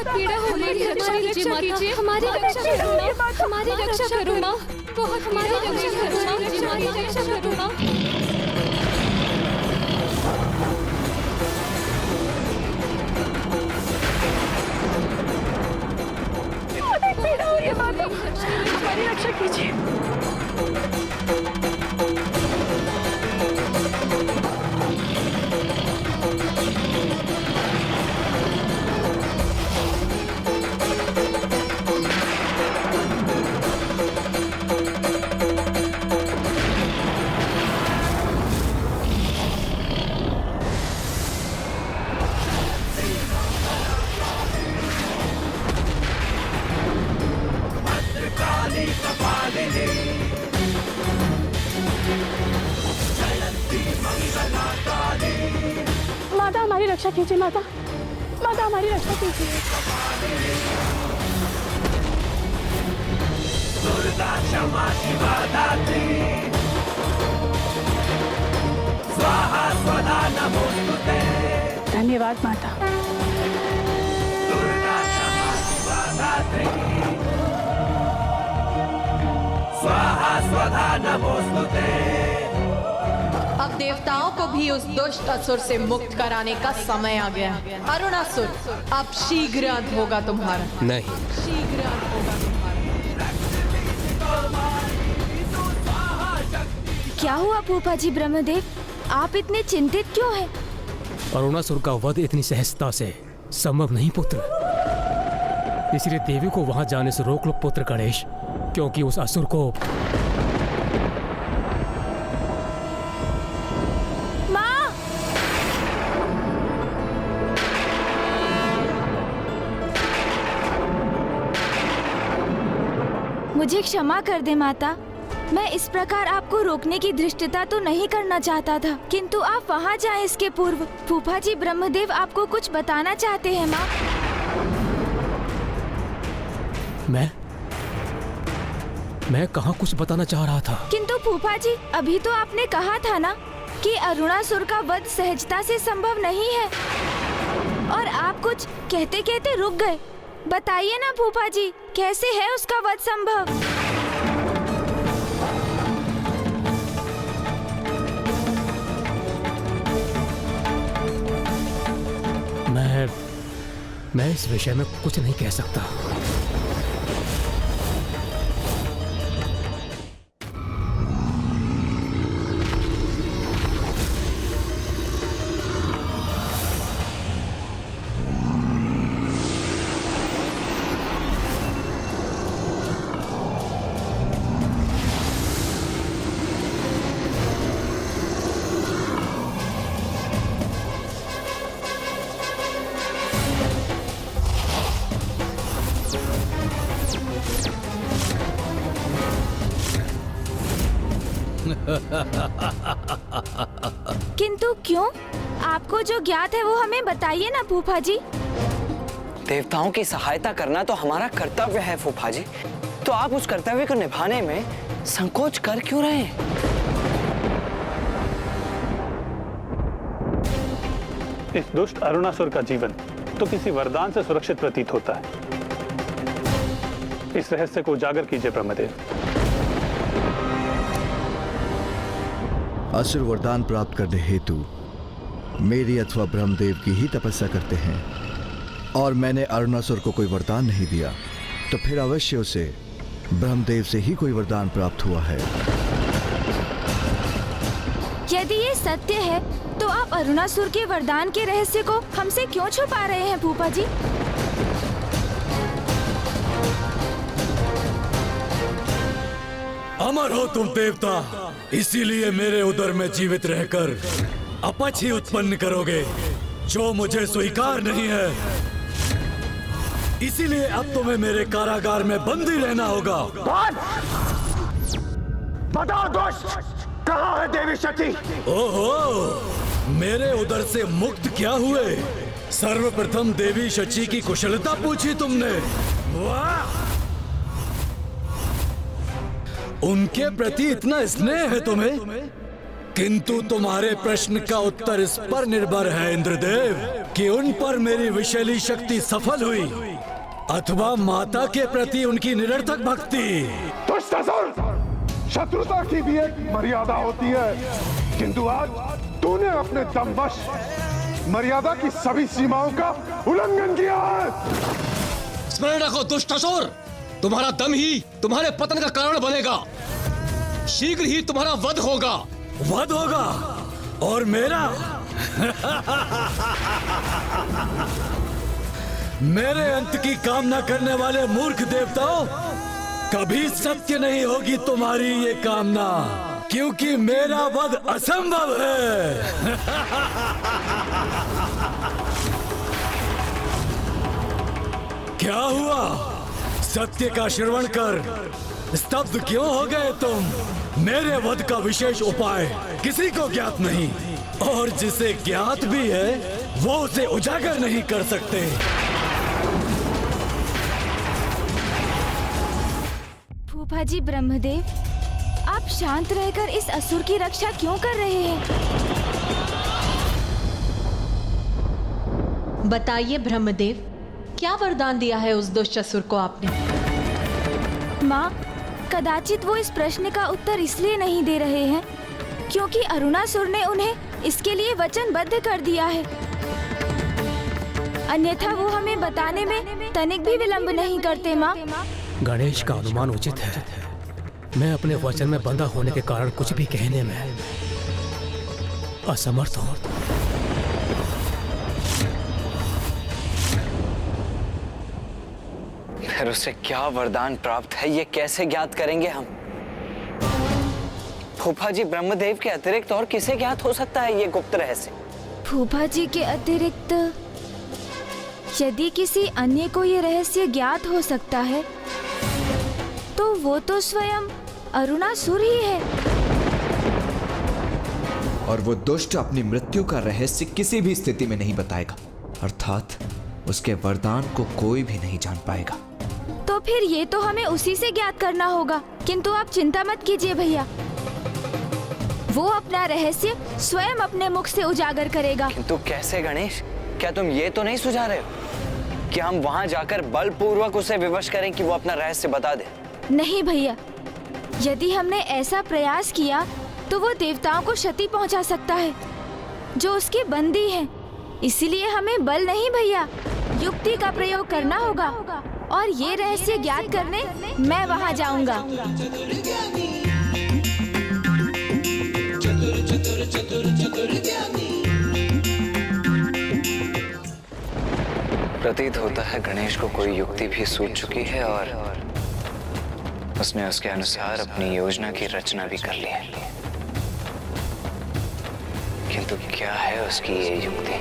बहुत पीड़ा हो रही है, हमारी रक्षा कीजिए, हमारी रक्षा करो माँ, हमारी रक्षा करो माँ, बहुत हमारी रक्षा करो माँ, हमारी रक्षा करो माँ। पीड़ा हो रही है माता, हमारी रक्षा कीजिए। माता हमारी रक्षा कीजिए, माता माता हमारी रक्षा कीजिए। दुर्गा क्षमा शिवा दात्री, स्वाहा स्वधा नमोस्तुते। धन्यवाद माता। दुर्गा क्षमा शिवा दात्री, स्वाहा स्वधा नमोस्तुते। अब देवताओं को भी उस दुष्ट असुर से मुक्त कराने का समय आ गया। अरुणासुर, अब शीघ्र अंत होगा तुम्हारा। नहीं, शीघ्र अंत होगा तुम्हारा। क्या हुआ फूफा जी ब्रह्मदेव, आप इतने चिंतित क्यों हैं? अरुणासुर का वध इतनी सहजता से संभव नहीं पुत्र, इसलिए देवी को वहां जाने से रोक लो पुत्र गणेश, क्योंकि उस असुर को मुझे क्षमा कर दे माता, मैं इस प्रकार आपको रोकने की धृष्टता तो नहीं करना चाहता था, किंतु आप वहाँ जाएं इसके पूर्व। फूफा जी ब्रह्मदेव आपको कुछ बताना चाहते हैं माँ। मैं कहाँ कुछ बताना चाह रहा था? किंतु फूफा जी, अभी तो आपने कहा था ना कि अरुणासुर का वध सहजता से संभव नहीं है, और आप कुछ कहते कहते रुक गए। बताइए ना फूफा जी, कैसे है उसका वध संभव? मैं इस विषय में कुछ नहीं कह सकता। किंतु क्यों? आपको जो ज्ञात है वो हमें बताइए ना फूफा जी। देवताओं की सहायता करना तो हमारा कर्तव्य है फूफा जी, तो आप उस कर्तव्य को निभाने में संकोच कर क्यों रहे हैं? इस दुष्ट अरुणासुर का जीवन तो किसी वरदान से सुरक्षित प्रतीत होता है। इस रहस्य को उजागर कीजिए ब्रह्मदेव। असुर वरदान प्राप्त करने हेतु मेरी अथवा ब्रह्मदेव की ही तपस्या करते हैं, और मैंने अरुणासुर को कोई वरदान नहीं दिया, तो फिर अवश्य उसे ब्रह्मदेव से ही कोई वरदान प्राप्त हुआ है। यदि ये सत्य है तो आप अरुणासुर के वरदान के रहस्य को हमसे क्यों छुपा रहे हैं फूफा जी? अमर हो तुम देवता, इसीलिए मेरे उदर में जीवित रहकर अपच ही उत्पन्न करोगे जो मुझे स्वीकार नहीं है। इसीलिए अब तुम्हें मेरे कारागार में बंदी रहना होगा। बताओ दुष्ट, कहाँ है देवी शची? ओहो, मेरे उदर से मुक्त क्या हुए? सर्वप्रथम देवी शची की कुशलता पूछी तुमने। वाह! उनके प्रति इतना स्नेह है तुम्हें, किंतु तुम्हारे प्रश्न का उत्तर इस पर निर्भर है इंद्रदेव कि उन पर मेरी विषैली शक्ति सफल हुई अथवा माता के प्रति उनकी निरर्थक भक्ति। दुष्ट असुर, शत्रुता की भी एक मर्यादा होती है, किंतु आज तूने अपने दमवश मर्यादा की सभी सीमाओं का उल्लंघन किया है। स्मरण रखो दुष्ट असुर, तुम्हारा दम ही तुम्हारे पतन का कारण बनेगा। शीघ्र ही तुम्हारा वध होगा। वध होगा और मेरा मेरे अंत की कामना करने वाले मूर्ख देवताओं, कभी सत्य नहीं होगी तुम्हारी ये कामना, क्योंकि मेरा वध असंभव है। क्या हुआ? सत्य का श्रवण कर स्तब्ध क्यों हो गए तुम? मेरे वध का विशेष उपाय किसी को ज्ञात नहीं, और जिसे ज्ञात भी है वो उसे उजागर नहीं कर सकते। फूफा जी ब्रह्मदेव, आप शांत रहकर इस असुर की रक्षा क्यों कर रहे हैं? बताइए ब्रह्मदेव, क्या वरदान दिया है उस दुष्ट असुर को आपने? माँ, कदाचित वो इस प्रश्न का उत्तर इसलिए नहीं दे रहे हैं क्योंकि अरुणासुर ने उन्हें इसके लिए वचनबद्ध कर दिया है। अन्यथा वो हमें बताने में तनिक भी विलंब नहीं करते। माँ, गणेश का अनुमान उचित है। मैं अपने वचन में बंधा होने के कारण कुछ भी कहने में असमर्थ हूँ। फिर उसे क्या वरदान प्राप्त है, ये कैसे ज्ञात करेंगे हम? फूफा जी ब्रह्मदेव के अतिरिक्त और किसे ज्ञात हो सकता है ये गुप्त रहस्य? फूफा जी के अतिरिक्त यदि किसी अन्य को ये रहस्य ज्ञात हो सकता है तो वो तो स्वयं अरुणासुर ही है। और वो दुष्ट अपनी मृत्यु का रहस्य किसी भी स्थिति में नहीं बताएगा, अर्थात उसके वरदान को कोई भी नहीं जान पाएगा। तो फिर ये तो हमें उसी से ज्ञात करना होगा। किंतु आप चिंता मत कीजिए भैया, वो अपना रहस्य स्वयं अपने मुख से उजागर करेगा। किंतु कैसे गणेश? क्या तुम ये तो नहीं सुझा रहे हो कि हम वहां जाकर बलपूर्वक उसे विवश करें कि वो अपना रहस्य बता दे? नहीं भैया, यदि हमने ऐसा प्रयास किया तो वो देवताओं को क्षति पहुंचा सकता है जो उसके बंदी हैं। इसीलिए हमें बल नहीं भैया, युक्ति का प्रयोग करना होगा और ये रहस्य ज्ञात करने मैं वहां जाऊंगा। प्रतीत होता है गणेश को कोई युक्ति भी सूझ चुकी है और उसने उसके अनुसार अपनी योजना की रचना भी कर ली है। किंतु क्या है उसकी ये युक्ति?